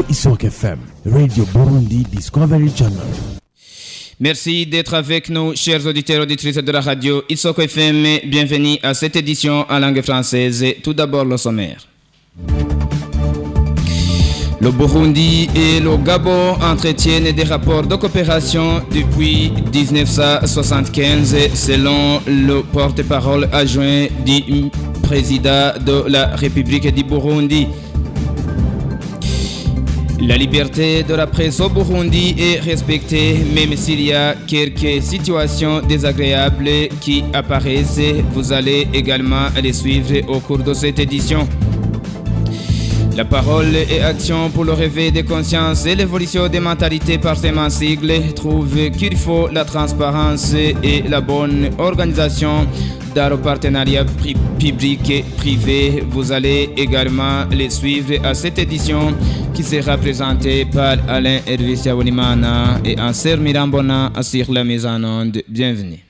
Radio Isok FM, Radio Burundi Discovery Channel. Merci d'être avec nous, chers auditeurs et auditrices de la radio Isok FM. Bienvenue à cette édition en langue française. Tout d'abord, le sommaire. Le Burundi et le Gabon entretiennent des rapports de coopération depuis 1975, selon le porte-parole adjoint du président de la République du Burundi. La liberté de la presse au Burundi est respectée, même s'il y a quelques situations désagréables qui apparaissent. Vous allez également les suivre au cours de cette édition. La parole et action pour le réveil des consciences et l'évolution des mentalités par ces sigles trouvent qu'il faut la transparence et la bonne organisation dans le partenariat public et privé. Vous allez également les suivre à cette édition qui sera présentée par Alain Hervé Siabonimana et Anser Mirambona sur la mise en onde. Bienvenue.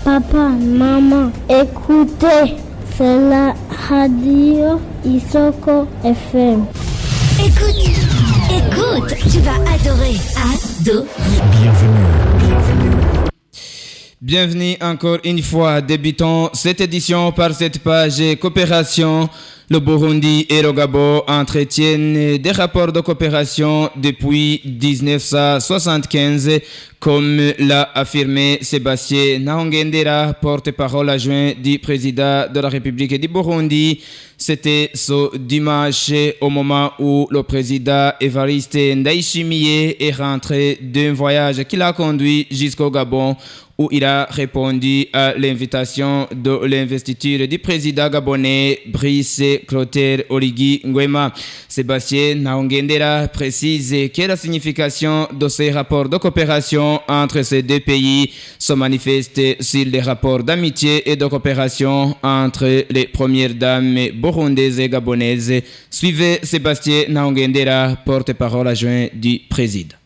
Papa, maman, écoutez, c'est la radio Isoko FM. Écoute, tu vas adorer. Bienvenue encore une fois. Débutons cette édition par cette page coopération. Le Burundi et le Gabon entretiennent des rapports de coopération depuis 1975, comme l'a affirmé Sébastien Nahongendera, porte-parole adjoint du président de la République du Burundi. C'était ce dimanche au moment où le président Evariste Ndayishimiye est rentré d'un voyage qui l'a conduit jusqu'au Gabon, où il a répondu à l'invitation de l'investiture du président gabonais Brice Clotaire Oligui Nguema. Sébastien Nahongendera précise que la signification de ces rapports de coopération entre ces deux pays se manifeste sur les rapports d'amitié et de coopération entre les premières dames burundaises et gabonaises. Suivez Sébastien Nahongendera, porte-parole adjoint du président.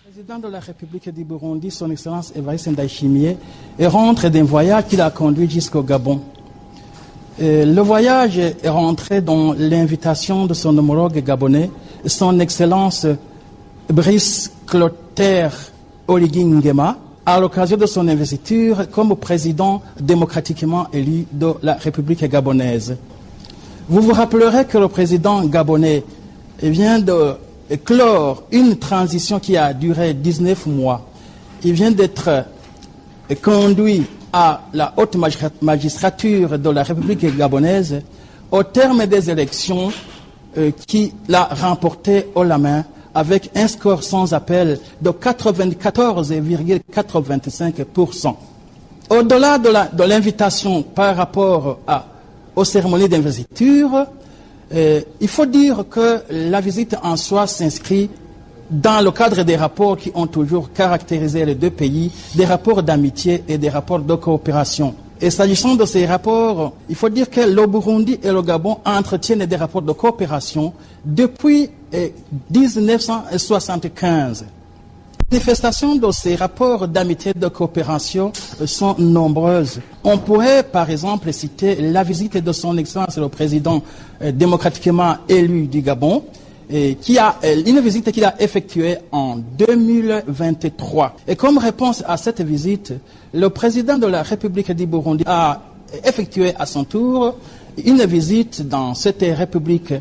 Le président de la République du Burundi, son Excellence Evariste Ndayishimiye, est rentré d'un voyage qui l'a conduit jusqu'au Gabon. Le voyage est rentré dans l'invitation de son homologue gabonais, son Excellence Brice Clotaire Oligui Nguema, à l'occasion de son investiture comme président démocratiquement élu de la République gabonaise. Vous vous rappellerez que le président gabonais vient de clore une transition qui a duré 19 mois. Il vient d'être conduit à la haute magistrature de la République gabonaise au terme des élections qu'il a remportées haut la main avec un score sans appel de 94,85%. Au-delà de l'invitation par rapport aux cérémonies d'investiture, il faut dire que la visite en soi s'inscrit dans le cadre des rapports qui ont toujours caractérisé les deux pays, des rapports d'amitié et des rapports de coopération. Et s'agissant de ces rapports, il faut dire que le Burundi et le Gabon entretiennent des rapports de coopération depuis 1975. Les manifestations de ces rapports d'amitié et de coopération sont nombreuses. On pourrait par exemple citer la visite de son Excellence le président démocratiquement élu du Gabon, une visite qu'il a effectuée en 2023. Et comme réponse à cette visite, le président de la République du Burundi a effectué à son tour une visite dans cette République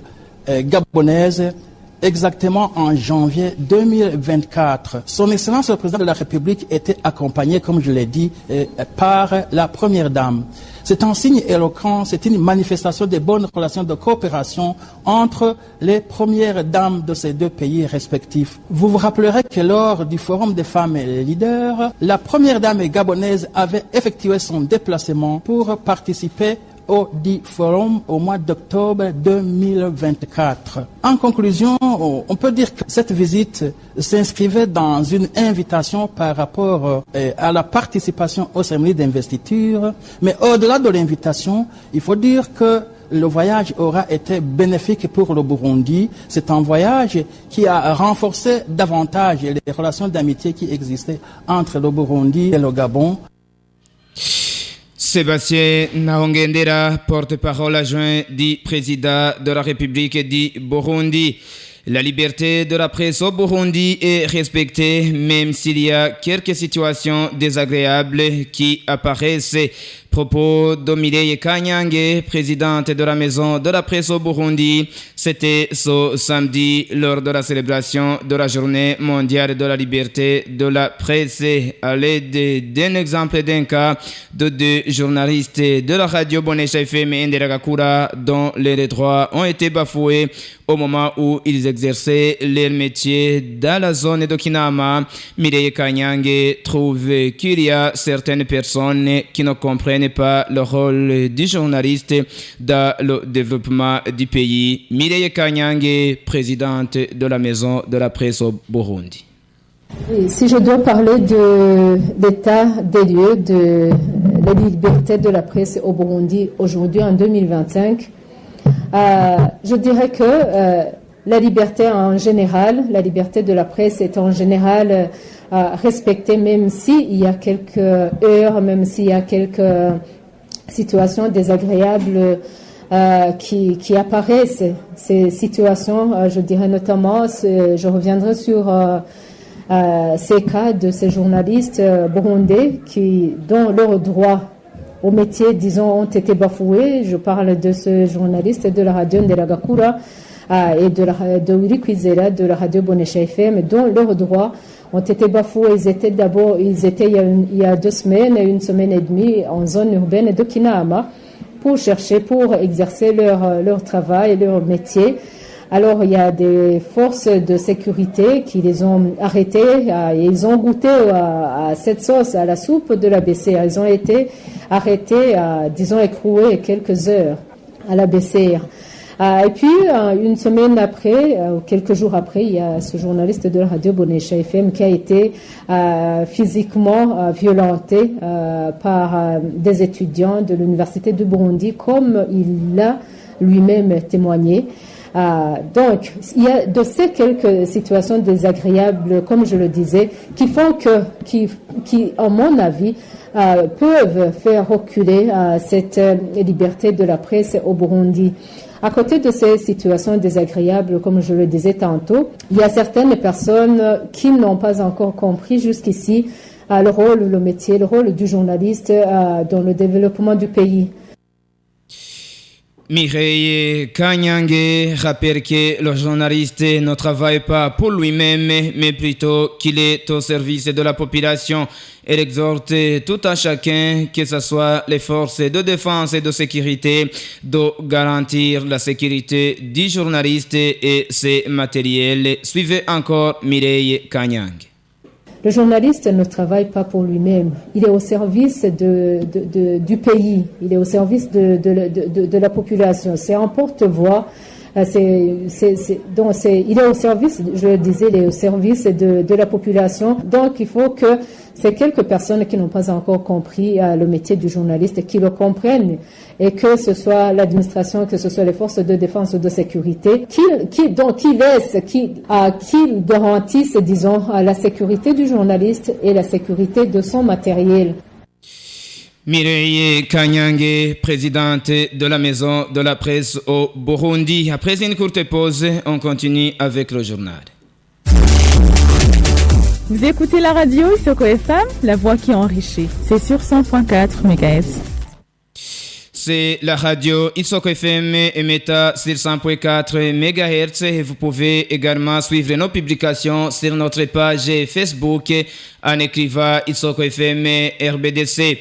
gabonaise exactement en janvier 2024. Son Excellence le président de la République était accompagné, comme je l'ai dit, par la Première Dame. C'est un signe éloquent, c'est une manifestation des bonnes relations de coopération entre les premières dames de ces deux pays respectifs. Vous vous rappellerez que lors du Forum des femmes leaders, la Première Dame gabonaise avait effectué son déplacement pour participer au dit forum au mois d'octobre 2024. En conclusion, on peut dire que cette visite s'inscrivait dans une invitation par rapport à la participation aux cérémonies d'investiture, mais au-delà de l'invitation, il faut dire que le voyage aura été bénéfique pour le Burundi. C'est un voyage qui a renforcé davantage les relations d'amitié qui existaient entre le Burundi et le Gabon. Sébastien Nahongendera, porte-parole adjoint du président de la République du Burundi. La liberté de la presse au Burundi est respectée, même s'il y a quelques situations désagréables qui apparaissent. Propos de Mireille Kanyange, présidente de la maison de la presse au Burundi. C'était ce samedi lors de la célébration de la journée mondiale de la liberté de la presse. À l'aide d'un exemple d'un cas de deux journalistes de la radio Bonesha FM et Nderagakura dont les droits ont été bafoués au moment où ils exerçaient leur métier dans la zone de Kinama. Mireille Kanyange trouve qu'il y a certaines personnes qui ne comprennent pas le rôle du journaliste dans le développement du pays. Mireille Kanyange, présidente de la maison de la presse au Burundi. Oui, si je dois parler de l'état des lieux de la liberté de la presse au Burundi aujourd'hui en 2025, je dirais que la liberté en général, la liberté de la presse est en général respectée, même s'il y a quelques heures, même s'il y a quelques situations désagréables qui apparaissent. Ces situations, je dirais notamment, je reviendrai sur ces cas de ces journalistes burundais dont leurs droits au métier, disons, ont été bafoués. Je parle de ce journaliste de la radio Nderagakura et de Willy Kwizera de la radio Bonesha FM, dont leurs droits ont été bafoués. Ils étaient il y a 2 semaines, 1 semaine et demie en zone urbaine de Kinama pour exercer leur travail, leur métier. Alors, il y a des forces de sécurité qui les ont arrêtés et ils ont goûté à cette sauce, à la soupe de la BCR. Ils ont été arrêtés, disons, écroués quelques heures à la BCR. Et puis, 1 semaine après, quelques jours après, il y a ce journaliste de la radio Bonesha FM qui a été physiquement violenté par des étudiants de l'université de Burundi, comme il l'a lui-même témoigné. Donc, il y a de ces quelques situations désagréables, comme je le disais, qui font qui, à mon avis, peuvent faire reculer cette liberté de la presse au Burundi. À côté de ces situations désagréables, comme je le disais tantôt, il y a certaines personnes qui n'ont pas encore compris jusqu'ici le rôle, le métier, le rôle du journaliste dans le développement du pays. Mireille Kanyange rappelle que le journaliste ne travaille pas pour lui-même, mais plutôt qu'il est au service de la population. Elle exhorte tout un chacun, que ce soit les forces de défense et de sécurité, de garantir la sécurité du journaliste et ses matériels. Suivez encore Mireille Kanyange. Le journaliste ne travaille pas pour lui-même. Il est au service du pays. Il est au service de la population. C'est un porte-voix. Il est au service, je le disais, il est au service de la population. Donc, il faut que ces quelques personnes qui n'ont pas encore compris le métier du journaliste, qui le comprennent, et que ce soit l'administration, que ce soit les forces de défense ou de sécurité, qui garantissent, disons, la sécurité du journaliste et la sécurité de son matériel. Mireille Kanyange, présidente de la maison de la presse au Burundi. Après une courte pause, on continue avec le journal. Vous écoutez la radio Isoko FM, la voix qui enrichit. C'est sur 100.4 MHz. C'est la radio Isoko FM émettant sur 100.4 MHz. Vous pouvez également suivre nos publications sur notre page Facebook en écrivant Isoko FM RBDC.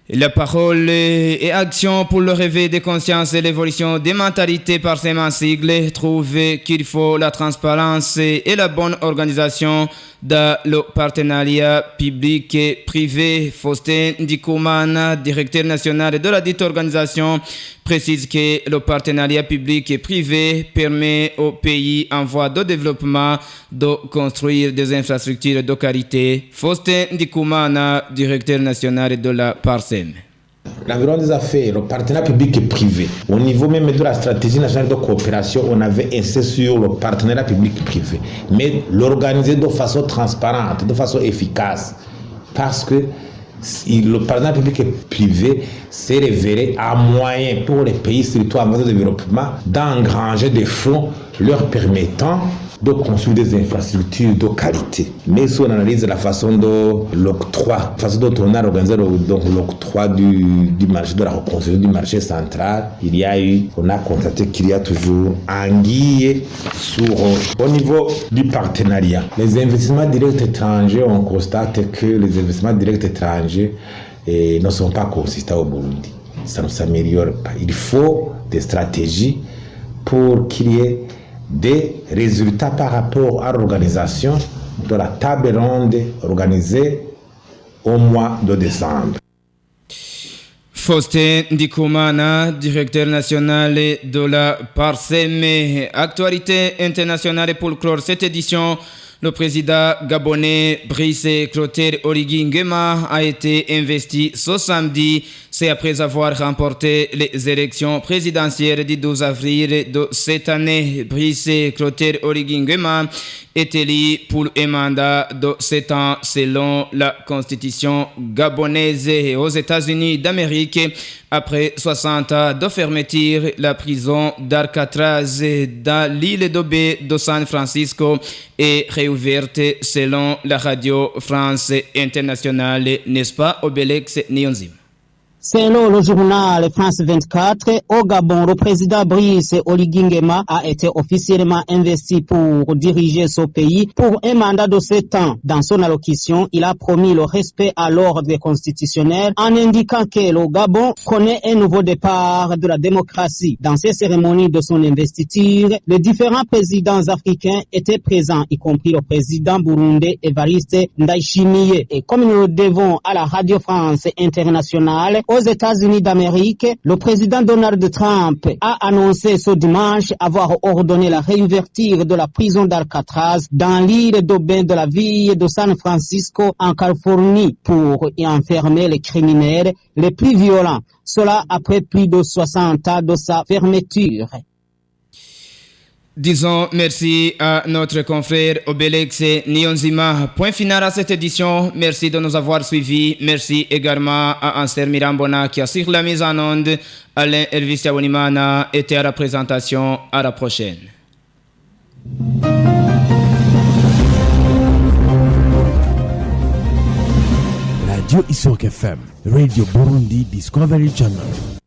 La parole et action pour le réveil des consciences et l'évolution des mentalités par ces sigles trouve qu'il faut la transparence et la bonne organisation dans le partenariat public et privé. Faustin Ndikoumana, directeur national de la dite organisation, précise que le partenariat public et privé permet aux pays en voie de développement de construire des infrastructures de qualité. Faustin Ndikoumana, directeur national de la PARSEM. L'environnement des affaires, le partenariat public et privé. Au niveau même de la stratégie nationale de coopération, on avait insisté sur le partenariat public et privé. Mais l'organiser de façon transparente, de façon efficace. Parce que le partenariat public et privé s'est révélé un moyen pour les pays, surtout en voie de développement, d'engranger des fonds leur permettant de construire des infrastructures de qualité. Mais si on analyse la façon dont l'octroi, la façon dont on a organisé l'octroi du marché, de la reconstruction du marché central, on a constaté qu'il y a toujours anguille au niveau du partenariat. Les investissements directs étrangers, on constate que les investissements directs étrangers ne sont pas consistants au Burundi. Ça ne s'améliore pas. Il faut des stratégies pour qu'il y ait des résultats par rapport à l'organisation de la table ronde organisée au mois de décembre. Faustin Ndikumana, directeur national de la PARSEM. Actualité internationale pour clore cette édition. Le président gabonais Brice Clotaire Oligui Nguema a été investi ce samedi. C'est après avoir remporté les élections présidentielles du 12 avril de cette année. Brice Clotaire Oligui Nguema est élu pour un mandat de 7 ans selon la constitution gabonaise. Aux États-Unis d'Amérique, après 60 ans de fermeture, la prison d'Alcatraz dans l'île de Baie de San Francisco est réouverte selon la radio France Internationale, n'est-ce pas, Obélix Nyonzim? Selon le journal France 24, au Gabon, le président Brice Oligui Nguema a été officiellement investi pour diriger ce pays pour un mandat de 7 ans. Dans son allocution, il a promis le respect à l'ordre constitutionnel en indiquant que le Gabon connaît un nouveau départ de la démocratie. Dans ces cérémonies de son investiture, les différents présidents africains étaient présents, y compris le président burundais Evariste Ndayishimiye. Et comme nous le devons à la Radio France Internationale, aux États-Unis d'Amérique, le président Donald Trump a annoncé ce dimanche avoir ordonné la réouverture de la prison d'Alcatraz dans l'île de Baie de la ville de San Francisco en Californie pour y enfermer les criminels les plus violents. Cela après plus de 60 ans de sa fermeture. Disons merci à notre confrère Obélix Nyonzima. Point final à cette édition. Merci de nous avoir suivis. Merci également à Anser Mirambona qui assure la mise en onde. Alain Elvis Yawonimana était à la présentation. À la prochaine. Radio Isok FM, Radio Burundi Discovery Channel.